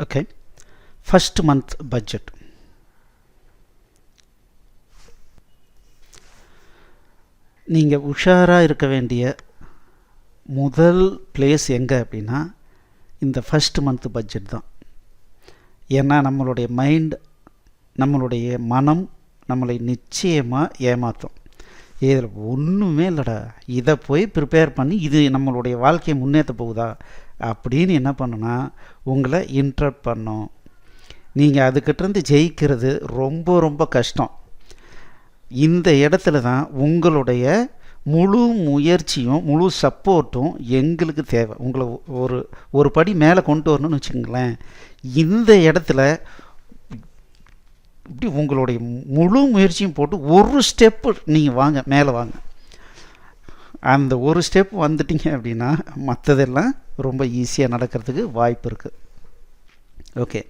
Okay, first month budget. நீங்கள் உஷாராக இருக்க வேண்டிய முதல் பிளேஸ் எங்கே அப்படின்னா இந்த ஃபஸ்ட் மந்த் பட்ஜெட் தான். ஏன்னா நம்மளுடைய மைண்ட், நம்மளுடைய மனம் நம்மளை நிச்சயமாக ஏமாற்றும். இதில் ஒன்றுமே இல்லைடா, இதை போய் ப்ரிப்பேர் பண்ணி இது நம்மளுடைய வாழ்க்கையை முன்னேற்ற போகுதா அப்படின்னு என்ன பண்ணுன்னா உங்களை இன்ட்ரப்ட் பண்ணும். நீங்கள் அதுக்கிட்டேருந்து ஜெயிக்கிறது ரொம்ப ரொம்ப கஷ்டம். இந்த இடத்துல தான் உங்களுடைய முழு முயற்சியும் முழு சப்போர்ட்டும் எங்களுக்கு தேவை. உங்களை ஒரு படி மேலே கொண்டு வரணும்னு வச்சுக்கோங்களேன். இந்த இடத்துல இப்படி உங்களுடைய முழு முயற்சியும் போட்டு ஒரு ஸ்டெப்பு நீங்கள் வாங்க, மேலே வாங்க. அந்த ஒரு ஸ்டெப் வந்துட்டீங்க அப்படின்னா மற்றதெல்லாம் ரொம்ப ஈஸியாக நடக்கிறதுக்கு வாய்ப்பு இருக்குது. ஓகே,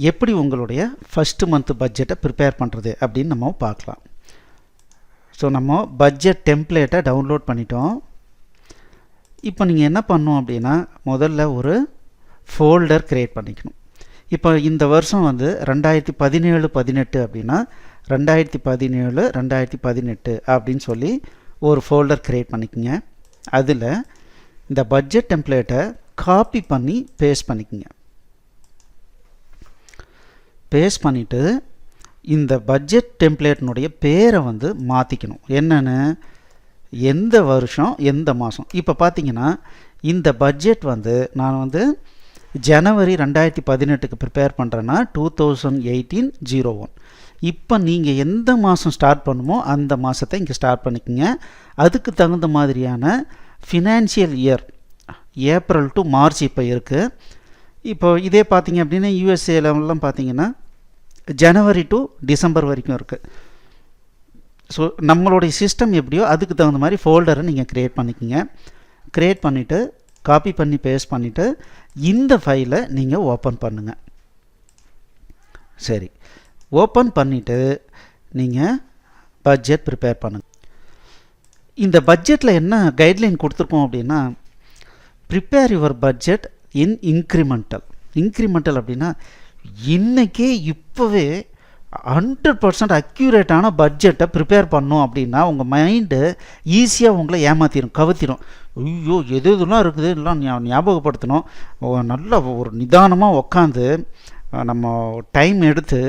எப்படி உங்களுடைய ஃபஸ்ட்டு மந்த் பட்ஜெட்டை ப்ரிப்பேர் பண்ணுறது அப்படின்னு நம்ம பார்க்கலாம். ஸோ நம்ம பட்ஜெட் டெம்ப்ளேட்டை டவுன்லோட் பண்ணிட்டோம். இப்போ நீங்கள் என்ன பண்ணணும் அப்படின்னா முதல்ல ஒரு ஃபோல்டர் க்ரியேட் பண்ணிக்கணும். இப்போ இந்த வருஷம் வந்து 2017-18 அப்படின்னா 2017-2018 அப்படின்னு சொல்லி ஒரு ஃபோல்டர் க்ரியேட் பண்ணிக்கோங்க. அதில் இந்த பட்ஜெட் டெம்ப்ளேட்டை காப்பி பண்ணி பேஸ்ட் பண்ணிக்கோங்க. பேஸ்ட் பண்ணிவிட்டு இந்த பட்ஜெட் டெம்ப்ளேட்னுடைய பேரை வந்து மாற்றிக்கணும். என்னென்னு, எந்த வருஷம் எந்த மாதம். இப்போ பார்த்தீங்கன்னா இந்த பட்ஜெட் வந்து நான் வந்து ஜனவரி 2018க்கு ப்ரிப்பேர் பண்ணுறேன்னா 2018-01. இப்போ நீங்கள் எந்த மாதம் ஸ்டார்ட் பண்ணுமோ அந்த மாதத்தை இங்கே ஸ்டார்ட் பண்ணிக்கோங்க. அதுக்கு தகுந்த மாதிரியான financial year April to March இப்போ இருக்குது. இப்போ இதே பார்த்தீங்க அப்படின்னா யூஎஸ்ஏலலாம் பார்த்தீங்கன்னா ஜனவரி டு டிசம்பர் வரைக்கும் இருக்குது. ஸோ நம்மளுடைய சிஸ்டம் எப்படியோ அதுக்கு தகுந்த மாதிரி ஃபோல்டரை நீங்கள் க்ரியேட் பண்ணிக்கோங்க. க்ரியேட் பண்ணிவிட்டு காப்பி பண்ணி பேஸ்ட் பண்ணிவிட்டு இந்த ஃபைலை நீங்கள் ஓப்பன் பண்ணுங்கள். சரி, ஓப்பன் பண்ணிவிட்டு நீங்கள் பட்ஜெட் ப்ரிப்பேர் பண்ணுங்கள். இந்த பட்ஜெட்டில் என்ன கைட்லைன் கொடுத்துருக்கோம் அப்படின்னா prepare your budget in incremental அப்படின்னா இன்றைக்கே இப்போவே 100% அக்யூரேட்டான பட்ஜெட்டை ப்ரிப்பேர் பண்ணோம் அப்படின்னா உங்கள் மைண்டு ஈஸியாக உங்களை ஏமாற்றிடும், கவுத்திடும். ஐயோ எது இதெல்லாம் இருக்குது எல்லாம் ஞாபகப்படுத்தணும். நல்லா ஒரு நிதானமாக உக்காந்து நம்ம டைம் எடுத்து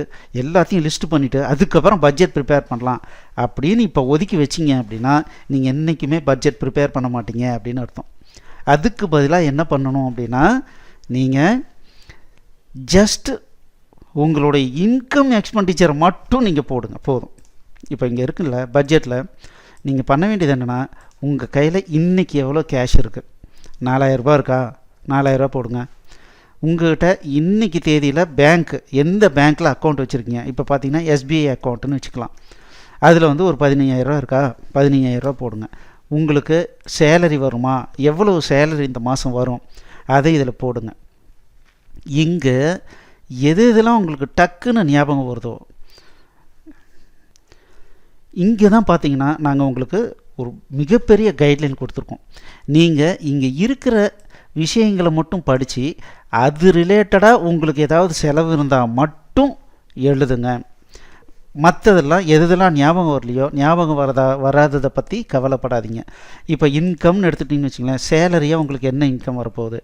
எல்லாத்தையும் லிஸ்ட் பண்ணிவிட்டு அதுக்கப்புறம் பட்ஜெட் ப்ரிப்பேர் பண்ணலாம் அப்படின்னு இப்போ ஒதுக்கி வச்சிங்க அப்படின்னா நீங்கள் என்றைக்குமே பட்ஜெட் ப்ரிப்பேர் பண்ண மாட்டீங்க அப்படின்னு அர்த்தம். அதுக்கு பதிலாக என்ன பண்ணணும் அப்படின்னா நீங்கள் ஜஸ்ட் உங்களுடைய இன்கம் எக்ஸ்பெண்டிச்சரை மட்டும் நீங்கள் போடுங்க, போதும். இப்போ இங்கே இருக்குல்ல பட்ஜெட்டில் நீங்கள் பண்ண வேண்டியது என்னென்னா உங்கள் கையில் இன்றைக்கி எவ்வளோ கேஷ் இருக்குது, 4000 ரூபா இருக்கா, 4000 ரூபா போடுங்க. உங்கள்கிட்ட இன்றைக்கி தேதியில் பேங்க் எந்த பேங்க்கில் அக்கௌண்ட் வச்சுருக்கீங்க, இப்போ பார்த்தீங்கன்னா SBI அக்கௌண்ட்டுன்னு வச்சுக்கலாம். அதில் வந்து ஒரு 15000 ரூபா இருக்கா, 15000 ரூபா போடுங்க. உங்களுக்கு சேலரி வருமா, எவ்வளோ சேலரி இந்த மாதம் வரும் அதை இதில் போடுங்க. இங்கே எது இதெல்லாம் உங்களுக்கு டக்குன்னு ஞாபகம் வருதோ இங்கே தான் பார்த்தீங்கன்னா நாங்கள் உங்களுக்கு ஒரு மிகப்பெரிய கைட்லைன் கொடுத்துருக்கோம். நீங்கள் இங்கே இருக்கிற விஷயங்களை மட்டும் படித்து அது ரிலேட்டடாக உங்களுக்கு ஏதாவது செலவு இருந்தால் மட்டும் எழுதுங்க. மற்றதெல்லாம் எதெல்லாம் ஞாபகம் வரலையோ, ஞாபகம் வராததை பற்றி கவலைப்படாதீங்க. இப்போ இன்கம்னு எடுத்துட்டிங்கன்னு வச்சுங்களேன், சேலரியாக உங்களுக்கு என்ன இன்கம் வரப்போகுது,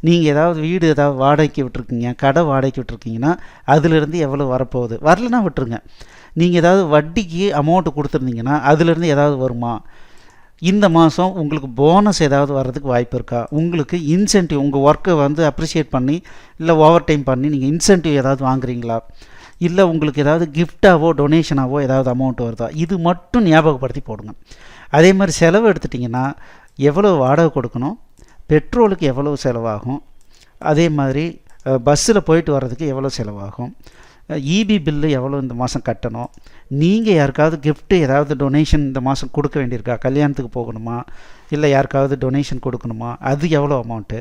நீங்கள் ஏதாவது வீடு ஏதாவது வாடகைக்கு விட்டுருக்கீங்க, கடை வாடகைக்கு விட்டுருக்கீங்கன்னா அதிலிருந்து எவ்வளோ வரப்போகுது, வரலன்னா விட்டுருங்க. நீங்கள் ஏதாவது வட்டிக்கு அமௌண்ட்டு கொடுத்துருந்தீங்கன்னா அதிலிருந்து ஏதாவது வருமா, இந்த மாதம் உங்களுக்கு போனஸ் ஏதாவது வர்றதுக்கு வாய்ப்பு இருக்கா, உங்களுக்கு இன்சென்டிவ் உங்கள் ஒர்க்கை வந்து அப்ரிஷியேட் பண்ணி இல்லை ஓவர் டைம் பண்ணி நீங்கள் இன்சென்டிவ் ஏதாவது வாங்குறீங்களா, இல்லை உங்களுக்கு ஏதாவது கிஃப்டாவோ டொனேஷனாவோ ஏதாவது அமௌண்ட் வருதா, இது மட்டும் ஞாபகப்படுத்தி போடுங்க. அதே மாதிரி செலவு எடுத்துட்டிங்கன்னா எவ்வளோ வாடகை கொடுக்கணும், பெட்ரோலுக்கு எவ்வளோ செலவாகும், அதே மாதிரி பஸ்ஸில் போயிட்டு வர்றதுக்கு எவ்வளோ செலவாகும், இபி பில்லு எவ்வளோ இந்த மாதம் கட்டணும், நீங்கள் யாருக்காவது கிஃப்ட்டு ஏதாவது டொனேஷன் இந்த மாதம் கொடுக்க வேண்டியிருக்கா, கல்யாணத்துக்கு போகணுமா இல்லை யாருக்காவது டொனேஷன் கொடுக்கணுமா, அது எவ்வளோ அமௌண்ட்டு,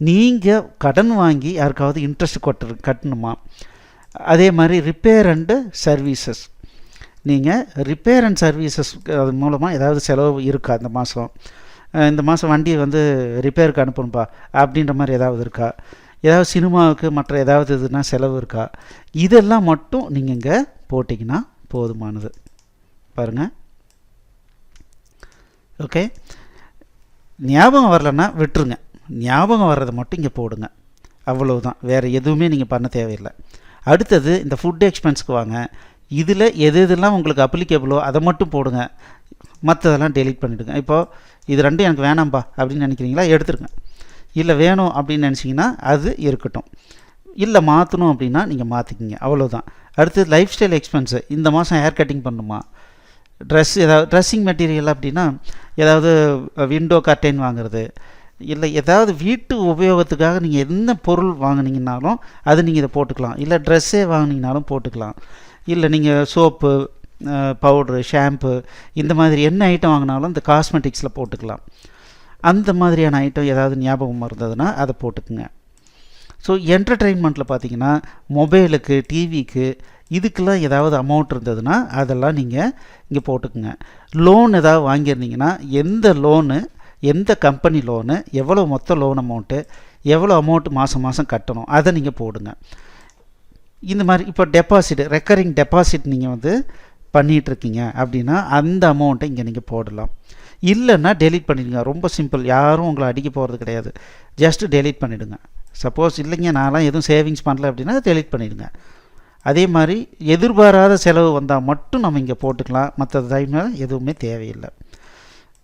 நீங்கள் கடன் வாங்கி யாருக்காவது இன்ட்ரெஸ்ட் கட்டணுமா, அதே மாதிரி ரிப்பேர் அண்டு சர்வீசஸ், நீங்கள் ரிப்பேர் அண்ட் சர்வீசஸ் அது மூலமாக ஏதாவது செலவு இருக்கா, இந்த மாதம் வண்டியை வந்து ரிப்பேருக்கு அனுப்பணும்பா அப்படின்ற மாதிரி ஏதாவது இருக்கா, ஏதாவது சினிமாவுக்கு மற்ற ஏதாவது இதுனா செலவு இருக்கா, இதெல்லாம் மட்டும் நீங்கள் இங்கே போட்டிங்கன்னா போதுமானது. பாருங்கள். ஓகே, ஞாபகம் வரலன்னா விட்டுருங்க, ஞாபகம் வர்றதை மட்டும் இங்கே போடுங்க, அவ்வளவுதான். வேறு எதுவுமே நீங்கள் பண்ண தேவையில்லை. அடுத்தது இந்த ஃபுட் எக்ஸ்பென்ஸ்க்கு வாங்க. இதில் எது எதெல்லாம் உங்களுக்கு அப்ளிகேபிளோ அதை மட்டும் போடுங்க, மற்றதெல்லாம் டெலீட் பண்ணிவிடுங்க. இப்போது இது ரெண்டும் எனக்கு வேணாம்பா அப்படின்னு நினைக்கிறீங்களா, எடுத்துருங்க. இல்லை வேணும் அப்படின்னு நினச்சிங்கன்னா அது இருக்கட்டும். இல்லை மாற்றணும் அப்படின்னா நீங்கள் மாற்றிக்கிங்க, அவ்வளோதான். அடுத்தது லைஃப் ஸ்டைல் எக்ஸ்பென்ஸு. இந்த மாதம் ஹேர் கட்டிங் பண்ணணுமா, ஏதாவது ட்ரெஸ்ஸிங் மெட்டீரியல் அப்படின்னா ஏதாவது விண்டோ கர்டைன் வாங்குறது, இல்லை ஏதாவது வீட்டு உபயோகத்துக்காக நீங்கள் என்ன பொருள் வாங்கினீங்கன்னாலும் அது நீங்கள் இதை போட்டுக்கலாம். இல்லை ட்ரெஸ்ஸே வாங்கினீங்கனாலும் போட்டுக்கலாம். இல்லை நீங்கள் சோப்பு, பவுட்ரு, ஷாம்பு, இந்த மாதிரி என்ன ஐட்டம் வாங்கினாலும் இந்த காஸ்மெட்டிக்ஸில் போட்டுக்கலாம். அந்த மாதிரியான ஐட்டம் ஏதாவது ஞாபகம் இருந்ததுன்னா அதை போட்டுக்குங்க. ஸோ என்டர்டெயின்மெண்ட்டில் பார்த்தீங்கன்னா மொபைலுக்கு, டிவிக்கு, இதுக்கெல்லாம் ஏதாவது அமௌண்ட் இருந்ததுன்னா அதெல்லாம் நீங்கள் இங்கே போட்டுக்குங்க. லோன் ஏதாவது வாங்கியிருந்தீங்கன்னா எந்த லோனு, எந்த கம்பெனி லோனு, எவ்வளோ மொத்த லோன் அமௌண்ட்டு, எவ்வளோ அமௌண்ட் மாதம் மாதம் கட்டணும், அதை நீங்கள் போடுங்க. இந்த மாதிரி இப்போ டெபாசிட், ரெக்கரிங் டெபாசிட் நீங்கள் வந்து பண்ணிகிட்ருக்கீங்க அப்படின்னா அந்த அமௌண்ட்டை இங்கே நீங்கள் போடலாம். இல்லைன்னா டெலீட் பண்ணிடுங்க. ரொம்ப சிம்பிள், யாரும் உங்களை அடிக்க போகிறது கிடையாது. ஜஸ்ட்டு டெலீட் பண்ணிவிடுங்க. சப்போஸ் இல்லைங்க நான்லாம் எதுவும் சேவிங்ஸ் பண்ணல அப்படின்னா டெலீட் பண்ணிவிடுங்க. அதே மாதிரி எதிர்பாராத செலவு வந்தால் மட்டும் நம்ம இங்கே போட்டுக்கலாம், மற்ற டைமில் எதுவுமே தேவையில்லை.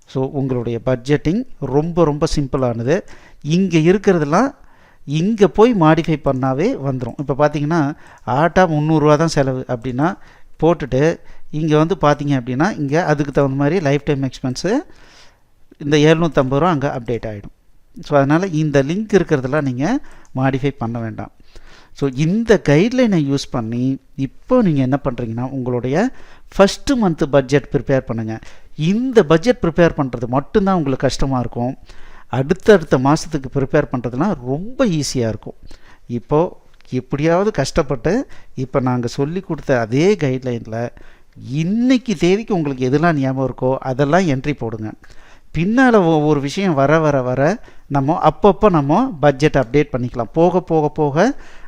ஸோ உங்களுடைய பட்ஜெட்டிங் ரொம்ப ரொம்ப சிம்பிளானது. இங்கே இருக்கிறதெல்லாம் இங்கே போய் மாடிஃபை பண்ணாவே வந்துடும். இப்போ பார்த்தீங்கன்னா ஆட்டா 300 தான் செலவு அப்படின்னா போட்டுட்டு இங்கே வந்து பார்த்தீங்க அப்படின்னா இங்கே அதுக்கு தகுந்த மாதிரி லைஃப் டைம் எக்ஸ்பென்ஸு இந்த 750 ரூபா அங்கே அப்டேட் ஆகிடும். ஸோ அதனால் இந்த லிங்க் இருக்கிறதெல்லாம் நீங்கள் மாடிஃபை பண்ண வேண்டாம். ஸோ இந்த கைட்லைனை யூஸ் பண்ணி இப்போ நீங்கள் என்ன பண்ணுறீங்கன்னா உங்களுடைய ஃபஸ்ட்டு மந்த்து பட்ஜெட் ப்ரிப்பேர் பண்ணுங்கள். இந்த பட்ஜெட் ப்ரிப்பேர் பண்ணுறது மட்டும்தான் உங்களுக்கு கஷ்டமாக இருக்கும். அடுத்தடுத்த மாதத்துக்கு ப்ரிப்பேர் பண்ணுறதுலாம் ரொம்ப ஈஸியாக இருக்கும். இப்போது எப்படியாவது கஷ்டப்பட்டு இப்போ நாங்கள் சொல்லி கொடுத்த அதே கைட்லைனில் இன்றைக்கி தேதிக்கு உங்களுக்கு எதெல்லாம் ஞாபகம் இருக்கோ அதெல்லாம் என்ட்ரி போடுங்க. பின்னால் ஒவ்வொரு விஷயம் வர வர வர நம்ம அப்பப்போ நம்ம பட்ஜெட் அப்டேட் பண்ணிக்கலாம். போக போக போக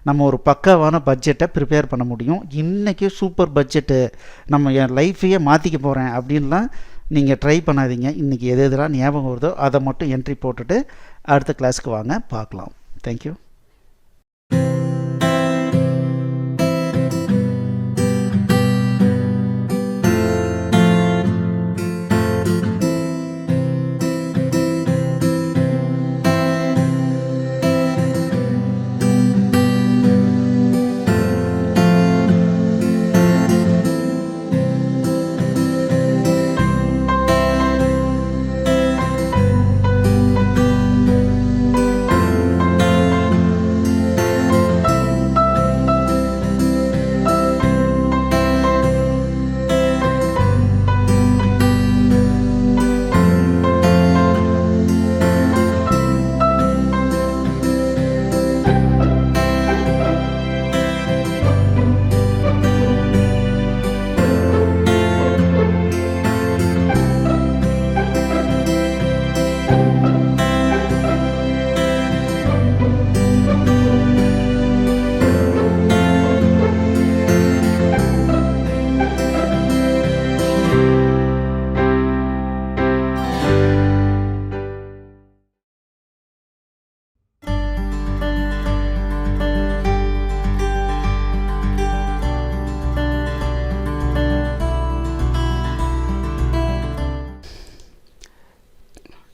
நம்ம ஒரு பக்காவான பட்ஜெட்டை ப்ரிப்பேர் பண்ண முடியும். இன்றைக்கி சூப்பர் பட்ஜெட்டு, நம்ம என் லைஃப்பையே மாற்றிக்க போகிறேன் அப்படின்லாம் நீங்கள் ட்ரை பண்ணாதீங்க. இன்றைக்கி எது எதெல்லாம் ஞாபகம் வருதோ அதை மட்டும் என்ட்ரி போட்டுட்டு அடுத்த கிளாஸுக்கு வாங்க, பார்க்கலாம். தேங்க்யூ.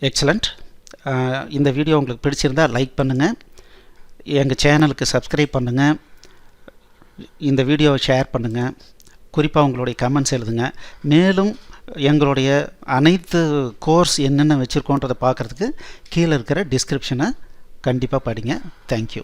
எக்ஸலண்ட். இந்த வீடியோ உங்களுக்கு பிடிச்சிருந்தால் லைக் பண்ணுங்கள், எங்கள் சேனலுக்கு சப்ஸ்கிரைப் பண்ணுங்கள், இந்த வீடியோவை ஷேர் பண்ணுங்கள், குறிப்பாக உங்களுடைய கமெண்ட்ஸ் எழுதுங்க. மேலும் எங்களுடைய அனைத்து கோர்ஸ் என்னென்ன வச்சுருக்கோன்றதை பார்க்குறதுக்கு கீழே இருக்கிற டிஸ்கிரிப்ஷனை கண்டிப்பாக படிங்க. தேங்க்யூ.